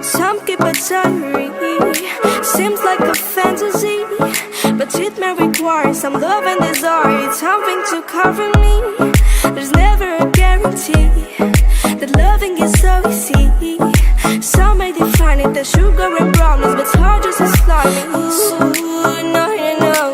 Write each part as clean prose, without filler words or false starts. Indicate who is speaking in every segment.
Speaker 1: Some keep a diary, seems like a fantasy, but it may require some love and desire. It's something to cover me. There's never a guarantee that loving is so easy. Some may define it as sugar and brownies, but it's hard just as slimy. Ooh, no, you know.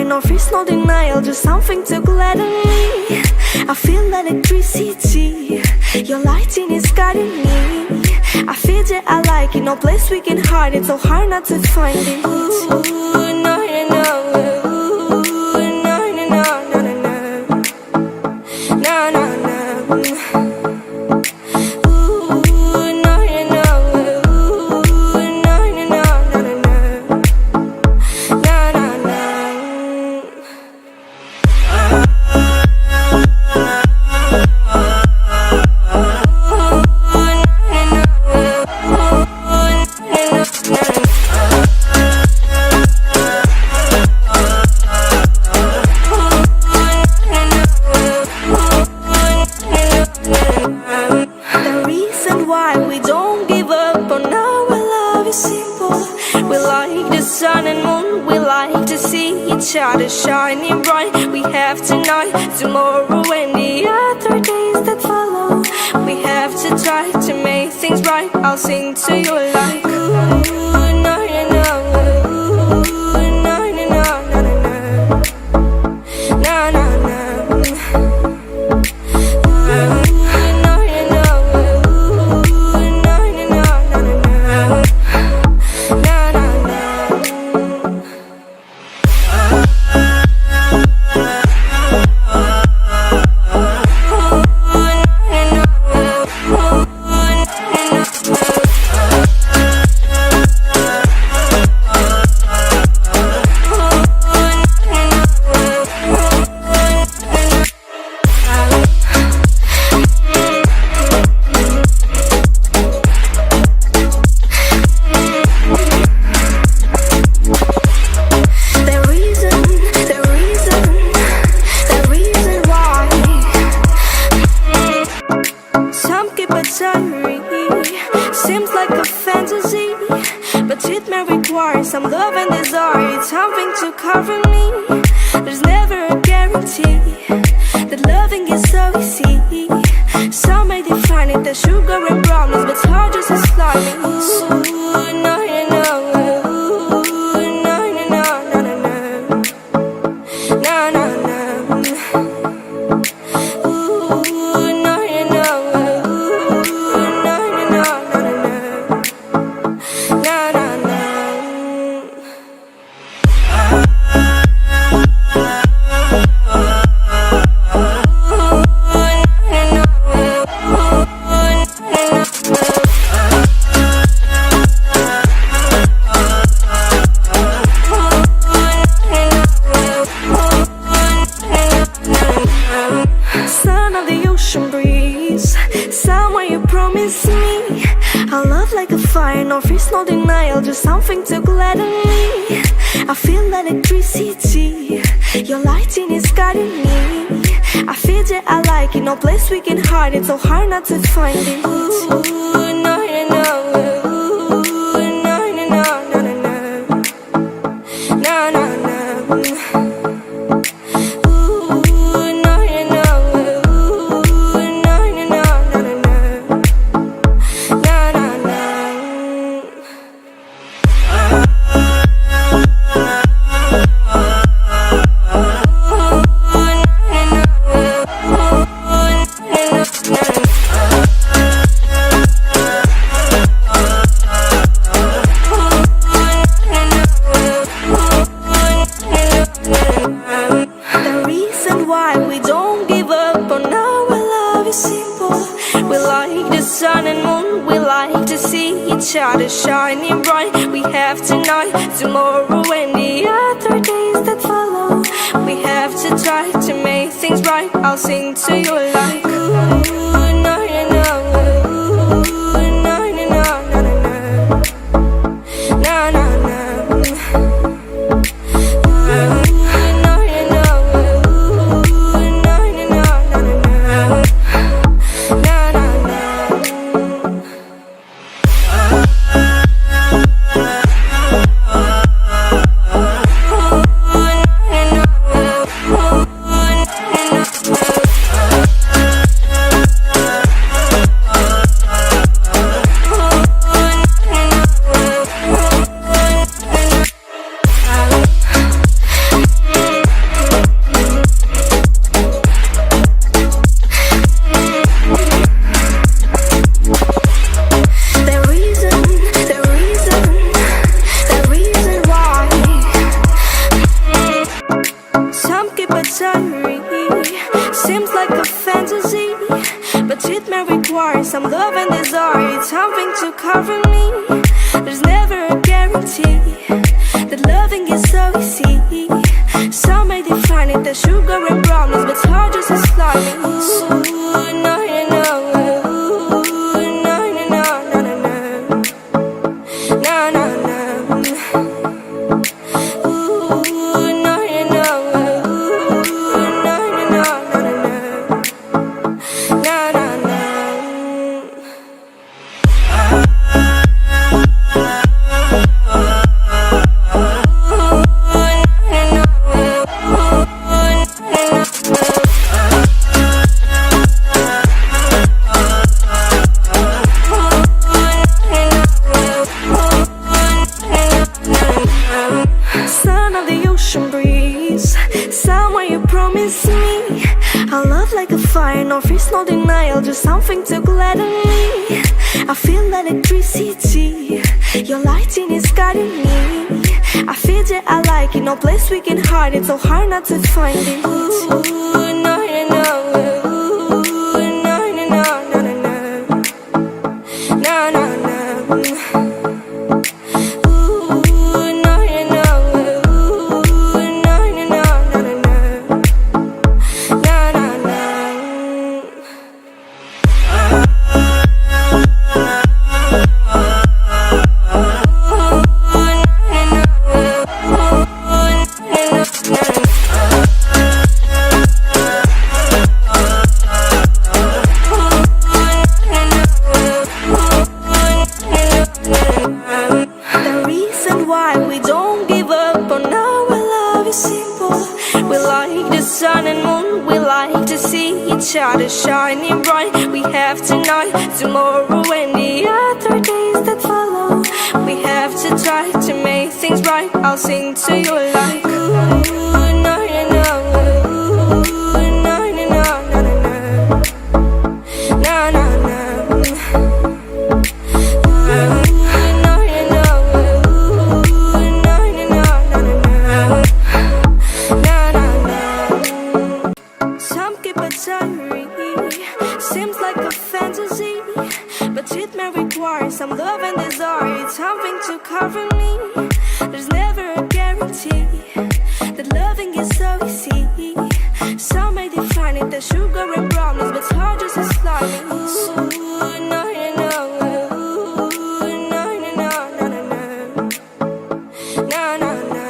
Speaker 1: No freeze, no denial, just something to gladden me. I feel electricity, your lighting is guiding me. I feel that I like it, no place we can hide it, so hard not to find it. Ooh, no, you know. Shining bright, we have tonight, tomorrow and the other days that follow. We have to try to make things right. I'll sing to you like ooh, no, you know. Ooh, no, you know, no, no, no. No, no, no. Seems like a fantasy, but it may require some love and desire. It's something to cover me. There's never a guarantee that loving is so easy. Some may define it as sugar and brownies, but it's hard just as slimy. Ooh, no, you know. Ooh, no, you know, no, no, no. No, no, no. No freeze, no denial, just something to gladden me. I feel electricity, your lighting is guiding me. I feel that I like it, no place we can hide it, so hard not to find it. Ooh, no, you know. Ooh, no, you know, no, no, no. No, no, no. each other shining bright. We have tonight, tomorrow and the other days that follow. We have to try to make things right. I'll sing to you like ooh, no, no, no. Seems like a fantasy, but it may require some love and desire, something to cover me. There's never a guarantee that loving is so easy. Some may define it as sugar and brownies, but hard just as slimy. Ooh, no, no, no. Ooh, no, no, no, no, no, no. No, no, no. Somewhere you promised me a love like a fire, no fears, no denial, just something to gladden me. I feel electricity, your lighting is guiding me. I feel that I like it, no place we can hide it, so hard not to find it. Ooh, no, no, no. Ooh, no, no, no, no, no, no. No, no, no. Sun and moon, we like to see each other shining bright. We have tonight, tomorrow and the other days that follow. We have to try to make things right. I'll sing to you like ooh, no, no, no. Ooh, no, no, no, no, no, no. No, no, no. Seems like a fantasy, but it may require some love and desire, something to cover me. There's never a guarantee that loving is so easy. Some may define it as sugar and brownies, but hard just as slimy. Ooh, no, no, no. Ooh, no, no, no, no, no, no. No, no, no.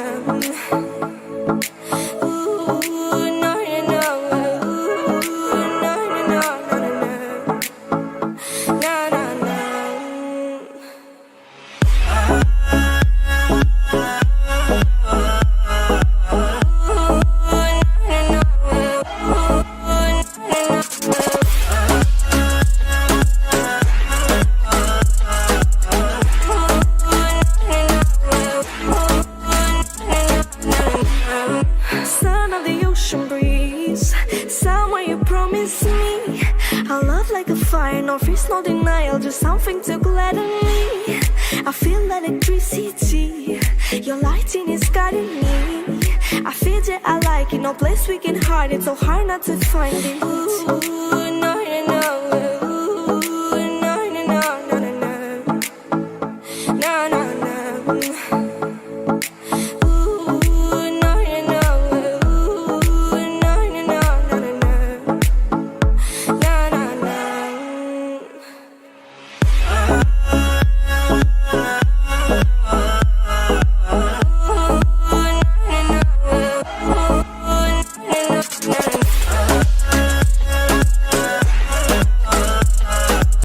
Speaker 1: Somewhere you promised me a love like a fire, no fears, no denial, just something to gladden me. I feel electricity, your lighting is guiding me. I feel that I like it, no place we can hide it, so hard not to find it. Ooh.